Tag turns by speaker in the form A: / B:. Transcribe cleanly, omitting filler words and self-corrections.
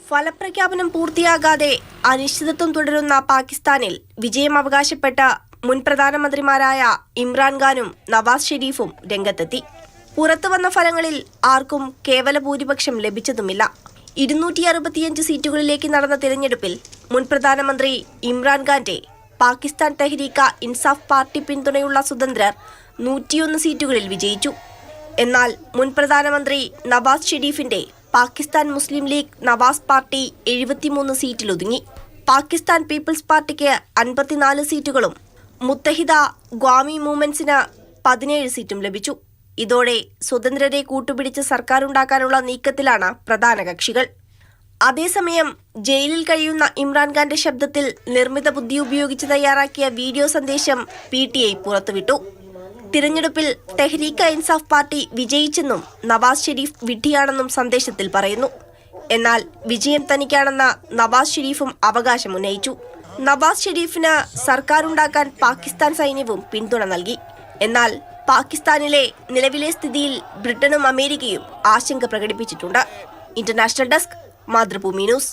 A: ഫലപ്രഖ്യാപനം പൂർത്തിയാകാതെ അനിശ്ചിതത്വം തുടരുന്ന പാകിസ്ഥാനിൽ വിജയം അവകാശപ്പെട്ട മുൻ പ്രധാനമന്ത്രിമാരായ ഇമ്രാൻഖാനും നവാസ് ഷെരീഫും രംഗത്തെത്തി. പുറത്തുവന്ന ഫലങ്ങളിൽ ആർക്കും കേവല ഭൂരിപക്ഷം ലഭിച്ചതുമില്ല. 265 സീറ്റുകളിലേക്ക് നടന്ന തിരഞ്ഞെടുപ്പിൽ മുൻ പ്രധാനമന്ത്രി ഇമ്രാൻഖാന്റെ പാകിസ്ഥാൻ തെഹ്രീക ഇൻസാഫ് പാർട്ടി പിന്തുണയുള്ള സ്വതന്ത്രർ 101 സീറ്റുകളിൽ വിജയിച്ചു. എന്നാൽ മുൻ പ്രധാനമന്ത്രി നവാസ് ഷെരീഫിന്റെ പാകിസ്ഥാൻ മുസ്ലിം ലീഗ് നവാസ് പാർട്ടി 73 സീറ്റിലൊതുങ്ങി. പാകിസ്ഥാൻ പീപ്പിൾസ് പാർട്ടിക്ക് 54 സീറ്റുകളും മുത്തഹിദ ഖ്വാമി മൂവ്മെന്റ്സിന് 17 സീറ്റും ലഭിച്ചു. ഇതോടെ സ്വതന്ത്രരെ കൂട്ടുപിടിച്ച് സർക്കാരുണ്ടാക്കാനുള്ള നീക്കത്തിലാണ് പ്രധാന കക്ഷികൾ. അതേസമയം ജയിലിൽ കഴിയുന്ന ഇമ്രാൻഖാന്റെ ശബ്ദത്തിൽ നിർമ്മിത ബുദ്ധി ഉപയോഗിച്ച് തയ്യാറാക്കിയ വീഡിയോ സന്ദേശം PTI പുറത്തുവിട്ടു. തിരഞ്ഞെടുപ്പിൽ തെഹ്രീക ഇൻസാഫ് പാർട്ടി വിജയിച്ചെന്നും നവാസ് ഷെരീഫ് വിഡ്ഢിയാണെന്നും സന്ദേശത്തിൽ പറയുന്നു. എന്നാൽ വിജയം തനിക്കാണെന്ന് നവാസ് ഷെരീഫും അവകാശമുന്നയിച്ചു. നവാസ് ഷെരീഫിന് സർക്കാരുണ്ടാക്കാൻ പാകിസ്ഥാൻ സൈന്യവും പിന്തുണ നൽകി. എന്നാൽ പാകിസ്ഥാനിലെ നിലവിലെ സ്ഥിതിയിൽ ബ്രിട്ടനും അമേരിക്കയും ആശങ്ക പ്രകടിപ്പിച്ചിട്ടുണ്ട്. International desk, Mathrubhumi news.